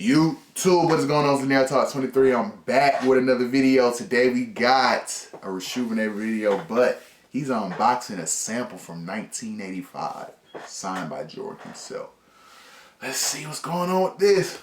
YouTube, what is going on? It's Nail Talk 23. I'm back with another video. Today we got a Reshoevn video, but he's unboxing a sample from 1985, signed by Jordan himself. Let's see what's going on with this.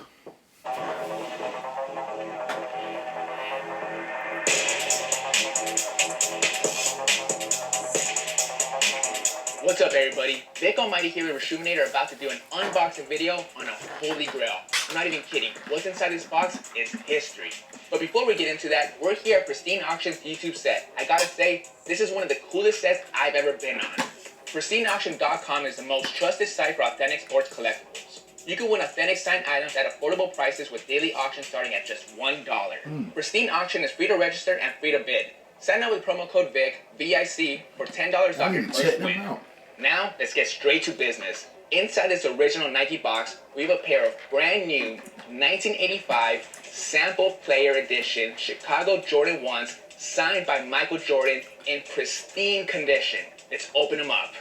What's up, everybody? Vic Almighty here with Reshoevn are about to do an unboxing video on a holy grail. I'm not even kidding. What's inside this box is history. But before we get into that, we're here at Pristine Auctions YouTube set. I gotta say, this is one of the coolest sets I've ever been on. PristineAuction.com is the most trusted site for authentic sports collectibles. You can win authentic signed items at affordable prices with daily auctions starting at just $1. Pristine Auction is free to register and free to bid. Sign up with promo code VIC, V-I-C, for $10 off your first win. Now, let's get straight to business. Inside this original Nike box, we have a pair of brand new 1985 Sample Player Edition Chicago Jordan 1s signed by Michael Jordan in pristine condition. Let's open them up.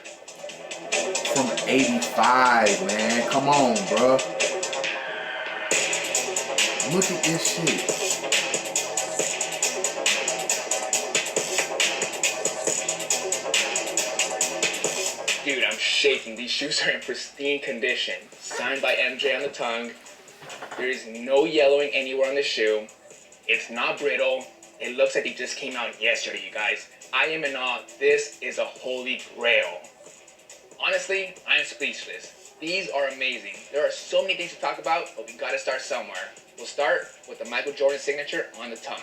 From 85, man. Come on, bro. Look at this shit. Dude, I'm shaking. These shoes are in pristine condition. Signed by MJ on the tongue. There is no yellowing anywhere on the shoe. It's not brittle. It looks like they just came out yesterday, you guys. I am in awe. This is a holy grail. Honestly, I am speechless. These are amazing. There are so many things to talk about, but we gotta start somewhere. We'll start with the Michael Jordan signature on the tongue.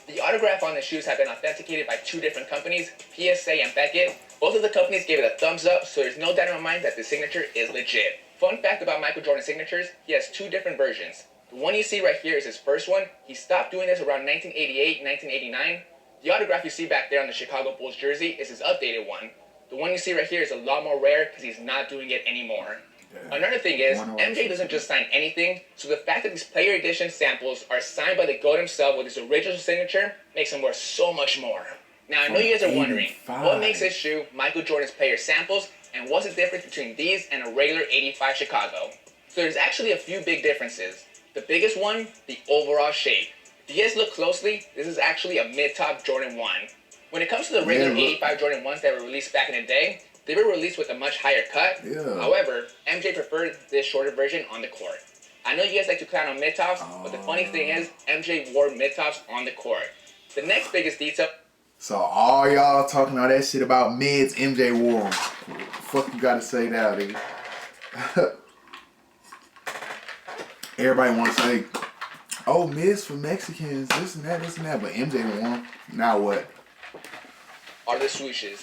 The autograph on the shoes have been authenticated by two different companies, PSA and Beckett. Both of the companies gave it a thumbs up, so there's no doubt in my mind that the signature is legit. Fun fact about Michael Jordan signatures, he has two different versions. The one you see right here is his first one. He stopped doing this around 1988, 1989. The autograph you see back there on the Chicago Bulls jersey is his updated one. The one you see right here is a lot more rare because he's not doing it anymore. Yeah. Another thing is, MJ doesn't just sign anything, so the fact that these player edition samples are signed by the GOAT himself with his original signature makes them worth so much more. Now, I know you guys are wondering, what makes this shoe Michael Jordan's player samples, and what's the difference between these and a regular 85 Chicago? So there's actually a few big differences. The biggest one, the overall shape. If you guys look closely, this is actually a mid-top Jordan 1. When it comes to the regular 85 Jordan 1s that were released back in the day, they were released with a much higher cut. However, MJ preferred this shorter version on the court. I know you guys like to clown on mid-tops, but the funny thing is, MJ wore mid-tops on the court. The next biggest detail... So all y'all talking all that shit about mids, MJ wore them. Fuck you gotta say now, nigga. Everybody wants to say, oh, mids for Mexicans, this and that, but MJ wore them. Now what? Are the swooshes.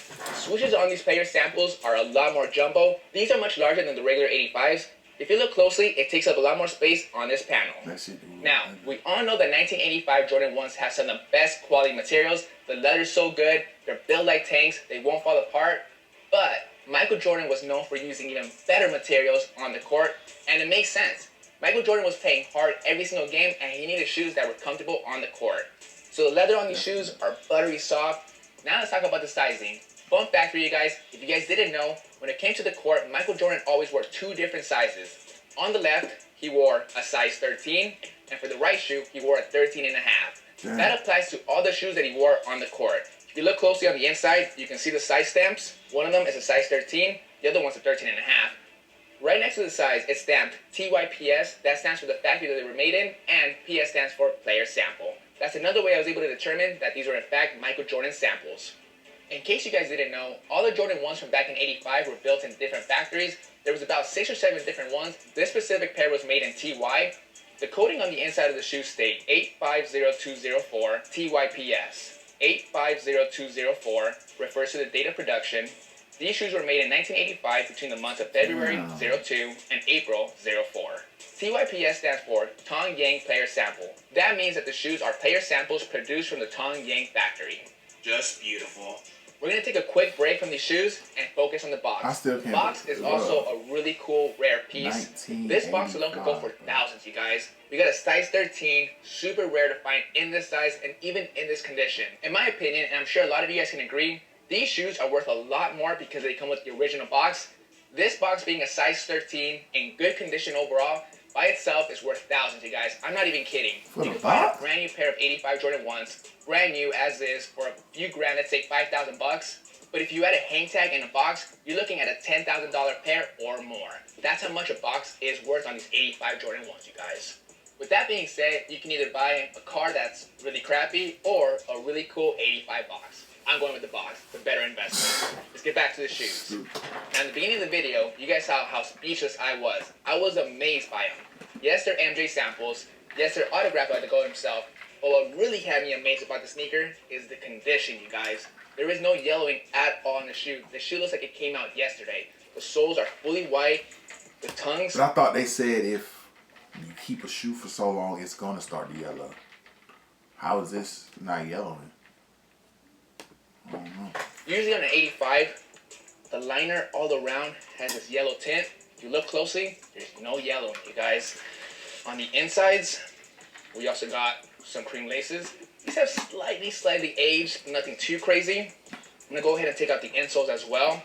Swooshes on these player samples are a lot more jumbo. These are much larger than the regular 85s. If you look closely, it takes up a lot more space on this panel. Now, we all know that 1985 Jordan 1s have some of the best quality materials. The leather's so good, they're built like tanks, they won't fall apart. But Michael Jordan was known for using even better materials on the court, and it makes sense. Michael Jordan was playing hard every single game, and he needed shoes that were comfortable on the court. So the leather on these shoes are buttery soft. Now let's talk about the sizing. Fun fact for you guys, if you guys didn't know, when it came to the court, Michael Jordan always wore two different sizes. On the left, he wore a size 13, and for the right shoe, he wore a 13.5. That applies to all the shoes that he wore on the court. If you look closely on the inside, you can see the size stamps. One of them is a size 13, the other one's a 13.5. Right next to the size, it's stamped TYPS, that stands for the factory that they were made in, and PS stands for player sample. That's another way I was able to determine that these are in fact Michael Jordan samples. In case you guys didn't know, all the Jordan 1s from back in 85 were built in different factories. There was about 6 or 7 different ones. This specific pair was made in TY. The coding on the inside of the shoe state 850204 TYPS. 850204 refers to the date of production. These shoes were made in 1985 between the months of February 02 and April 04. TYPS stands for Tong Yang Player Sample. That means that the shoes are player samples produced from the Tong Yang factory. Just beautiful. We're going to take a quick break from these shoes and focus on the box. The box is also a really cool, rare piece. This box alone could go for thousands, you guys. We got a size 13, super rare to find in this size and even in this condition. In my opinion, and I'm sure a lot of you guys can agree, these shoes are worth a lot more because they come with the original box. This box being a size 13 in good condition overall, by itself is worth thousands, you guys. I'm not even kidding. For you the can find box? a brand new pair of 85 Jordan 1s, brand new as is, for a few grand, let's say 5,000 bucks. But if you add a hang tag in a box, you're looking at a $10,000 pair or more. That's how much a box is worth on these 85 Jordan 1s, you guys. With that being said, you can either buy a car that's really crappy or a really cool 85 box. I'm going with the box. It's a better investment. Let's get back to the shoes. Now, in the beginning of the video, you guys saw how speechless I was. I was amazed by them. Yes, they're MJ samples. Yes, they're autographed by the GOAT himself. But what really had me amazed about the sneaker is the condition, you guys. There is no yellowing at all in the shoe. The shoe looks like it came out yesterday. The soles are fully white. The tongues... But I thought they said if you keep a shoe for so long, it's going to start to yellow. How is this not yellowing? I don't know. Usually on an 85, the liner all around has this yellow tint. If you look closely, there's no yellowing, you guys. On the insides, we also got some cream laces. These have slightly aged, nothing too crazy. I'm gonna go ahead and take out the insoles as well.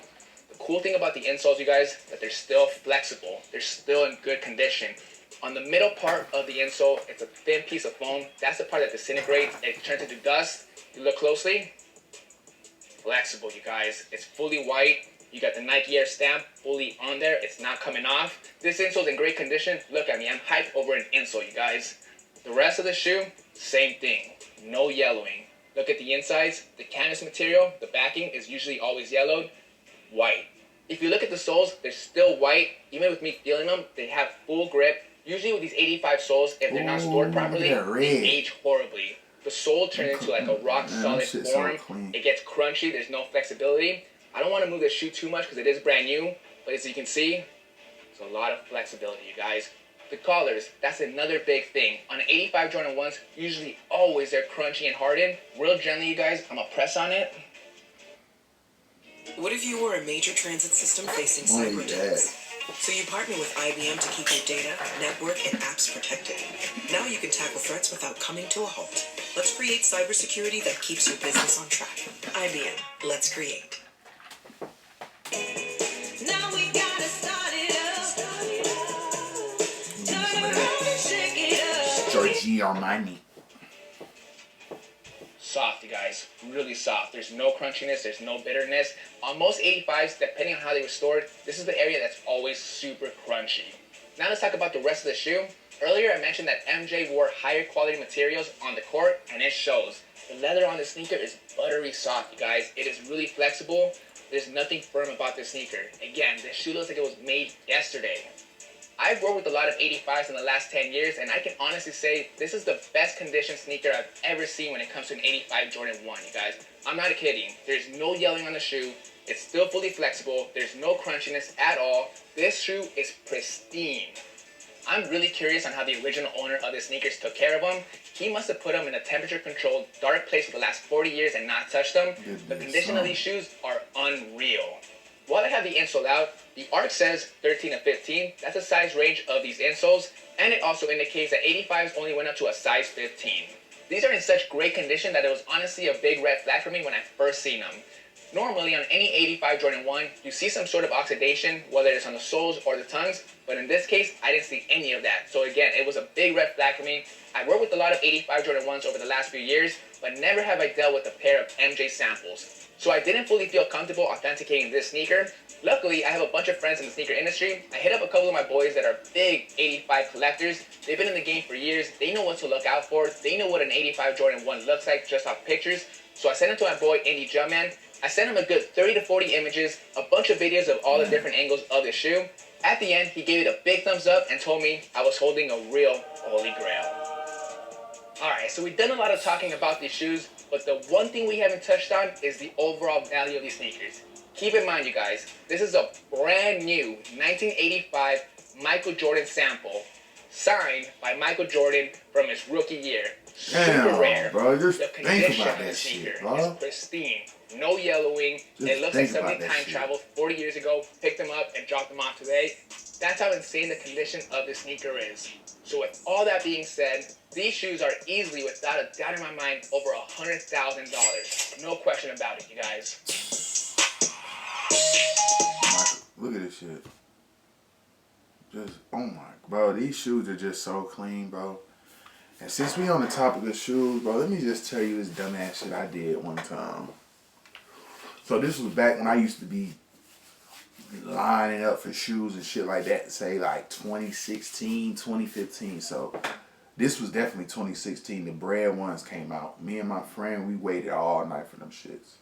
The cool thing about the insoles, you guys, that they're still flexible. They're still in good condition. On the middle part of the insole, it's a thin piece of foam. That's the part that disintegrates and turns into dust. You look closely, flexible, you guys. It's fully white. You got the Nike Air stamp fully on there. It's not coming off. This insole's in great condition. Look at me, I'm hyped over an insole, you guys. The rest of the shoe, same thing. No yellowing. Look at the insides. The canvas material, the backing is usually always yellowed. White. If you look at the soles, they're still white. Even with me feeling them, they have full grip. Usually with these 85 soles, if they're not stored properly, they age horribly. The sole turns into like a rock solid form. It gets crunchy. There's no flexibility. I don't want to move the shoe too much because it is brand new. But as you can see, there's a lot of flexibility, you guys. The collars, that's another big thing. On an 85 Jordan 1s, usually always they're crunchy and hardened. Real gently, you guys, I'm going to press on it. What if you were a major transit system facing cyber attacks? So you partner with IBM to keep your data, network, and apps protected. Now you can tackle threats without coming to a halt. Let's create cybersecurity that keeps your business on track. IBM, let's create. Now we gotta start it up. Turn around and shake it up. Giorgio Armani. Soft, you guys. Really soft. There's no crunchiness. There's no bitterness. On most 85s, depending on how they were stored, this is the area that's always super crunchy. Now let's talk about the rest of the shoe. Earlier I mentioned that MJ wore higher quality materials on the court, and it shows. The leather on the sneaker is buttery soft, you guys. It is really flexible. There's nothing firm about this sneaker. Again, the shoe looks like it was made yesterday. I've worked with a lot of 85s in the last 10 years, and I can honestly say this is the best conditioned sneaker I've ever seen when it comes to an 85 Jordan 1, you guys. I'm not kidding. There's no yelling on the shoe. It's still fully flexible. There's no crunchiness at all. This shoe is pristine. I'm really curious on how the original owner of the sneakers took care of them. He must have put them in a temperature-controlled, dark place for the last 40 years and not touched them. The condition of these shoes are unreal. While I have the insole out, the ARC says 13 to 15. That's the size range of these insoles, and it also indicates that 85s only went up to a size 15. These are in such great condition that it was honestly a big red flag for me when I first seen them. Normally, on any 85 Jordan 1, you see some sort of oxidation, whether it's on the soles or the tongues, but in this case, I didn't see any of that. So again, it was a big red flag for me. I worked with a lot of 85 Jordan 1s over the last few years, but never have I dealt with a pair of MJ samples. So I didn't fully feel comfortable authenticating this sneaker. Luckily, I have a bunch of friends in the sneaker industry. I hit up a couple of my boys that are big 85 collectors. They've been in the game for years. They know what to look out for. They know what an 85 Jordan 1 looks like just off pictures. So I sent it to my boy, Indy Jumpman. I sent him a good 30 to 40 images, a bunch of videos of all the different angles of the shoe. At the end, he gave it a big thumbs up and told me I was holding a real holy grail. Alright, so we've done a lot of talking about these shoes, but the one thing we haven't touched on is the overall value of these sneakers. Keep in mind, you guys, this is a brand new 1985 Michael Jordan sample, signed by Michael Jordan from his rookie year. Super rare. Bro, just the think about of the that sneaker shit, bro. is pristine. No yellowing. It looks like somebody time traveled 40 years ago, picked them up, and dropped them off today. That's how insane the condition of the sneaker is. So with all that being said, these shoes are easily, without a doubt in my mind, over $100,000. No question about it, you guys. Look at this shit. Just, oh my, bro, these shoes are just so clean, bro. And since we on the topic of shoes, bro, let me just tell you this dumbass shit I did one time. So this was back when I used to be lining up for shoes and shit like that, say like 2016, 2015. So this was definitely 2016. The Bread ones came out. Me and my friend, we waited all night for them shits.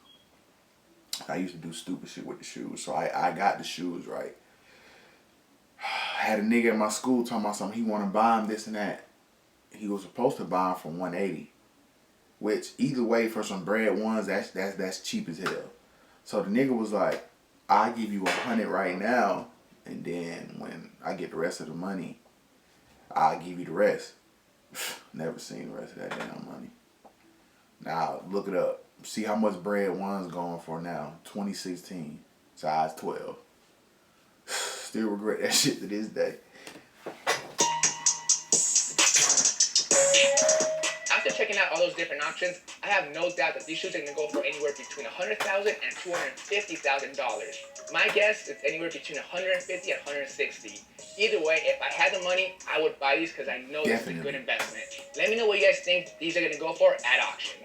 I used to do stupid shit with the shoes. So I got the shoes, right? I had a nigga at my school talking about something. He want to buy them, this and that. He was supposed to buy them for $180. Which, either way, for some Bread ones, that's cheap as hell. So the nigga was like, I'll give you $100 right now, and then when I get the rest of the money, I'll give you the rest. Never seen the rest of that damn money. Now, look it up. See how much Bread one's going for now. 2016. Size 12. Still regret that shit to this day. After checking out all those different options, I have no doubt that these shoes are going to go for anywhere between $100,000 and $250,000. My guess is anywhere between $150 and $160. Either way, if I had the money, I would buy these because I know this is a good investment. Let me know what you guys think these are going to go for at auction.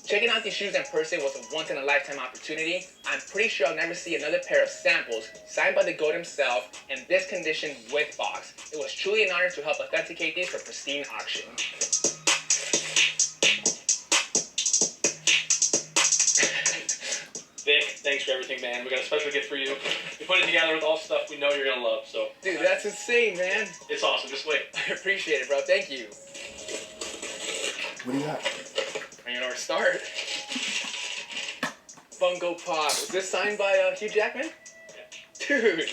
Checking out these shoes in person was a once-in-a-lifetime opportunity. I'm pretty sure I'll never see another pair of samples signed by the GOAT himself in this condition with box. It was truly an honor to help authenticate these for pristine auction. Vic, thanks for everything, man. We got a special gift for you. We put it together with all stuff we know you're gonna love, so. Dude, that's insane, man. It's awesome, just wait. I appreciate it, bro. Thank you. What do you got? I don't know where to start. Funko Pop. Was this signed by Hugh Jackman? Dude.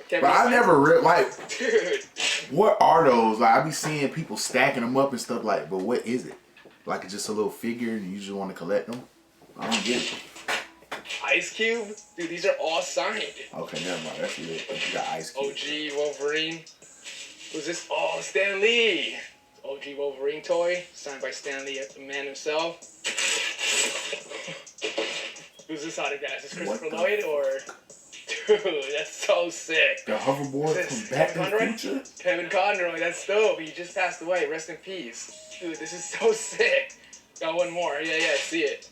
But I never like. Dude. What are those? Like, I be seeing people stacking them up and stuff like, but what is it? Like, it's just a little figure and you just want to collect them? I don't get it. Ice Cube? Dude, these are all signed. Okay, never mind. That's it. You got Ice Cube. OG Wolverine. Who's this? Oh, Stan Lee. OG Wolverine toy, signed by Stan Lee, the man himself. Who's this autograph? Is this Christopher Lloyd or? Dude, that's so sick. The hoverboard from Back to the Future? Kevin Conroy, that's dope. He just passed away. Rest in peace. Dude, this is so sick. Got one more. Yeah, I see it.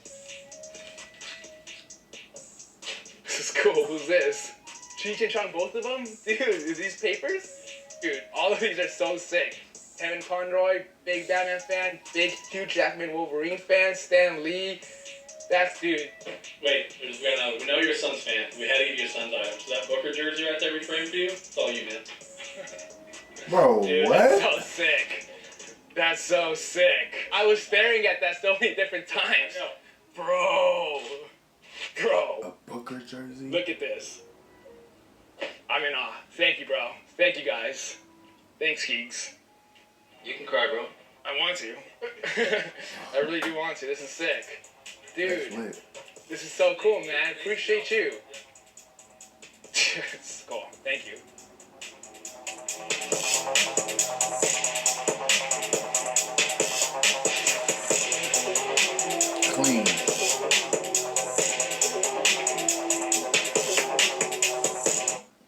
This is cool. Who's this? Cheech and Chong, both of them? Dude, is these papers? Dude, all of these are so sick. Kevin Conroy, big Batman fan, big Hugh Jackman Wolverine fan, Stan Lee. That's dude. Wait, we know you're a Suns fan. We had to give you a Suns item. So that Booker jersey right there we framed for you, it's all you, man. Bro, dude, what? That's so sick. That's so sick. I was staring at that so many different times. Bro. A Booker jersey? Look at this. I'm in awe. Thank you, bro. Thank you, guys. Thanks, Geeks. You can cry, bro. I want to. I really do want to. This is sick. Dude, this is so cool, man. Appreciate you. It's cool. Thank you. Clean.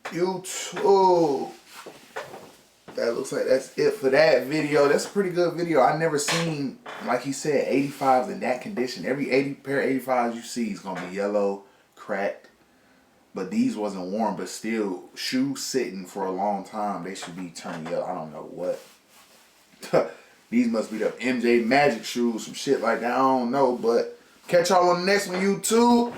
YouTube. That looks like that's it for that video. That's a pretty good video. I never seen, like he said, 85s in that condition. Every pair of 85s you see is gonna be yellow, cracked. But these wasn't worn, but still, shoes sitting for a long time, they should be turning yellow. I don't know what. These must be the MJ Magic shoes, some shit like that. I don't know, but catch y'all on the next one, YouTube.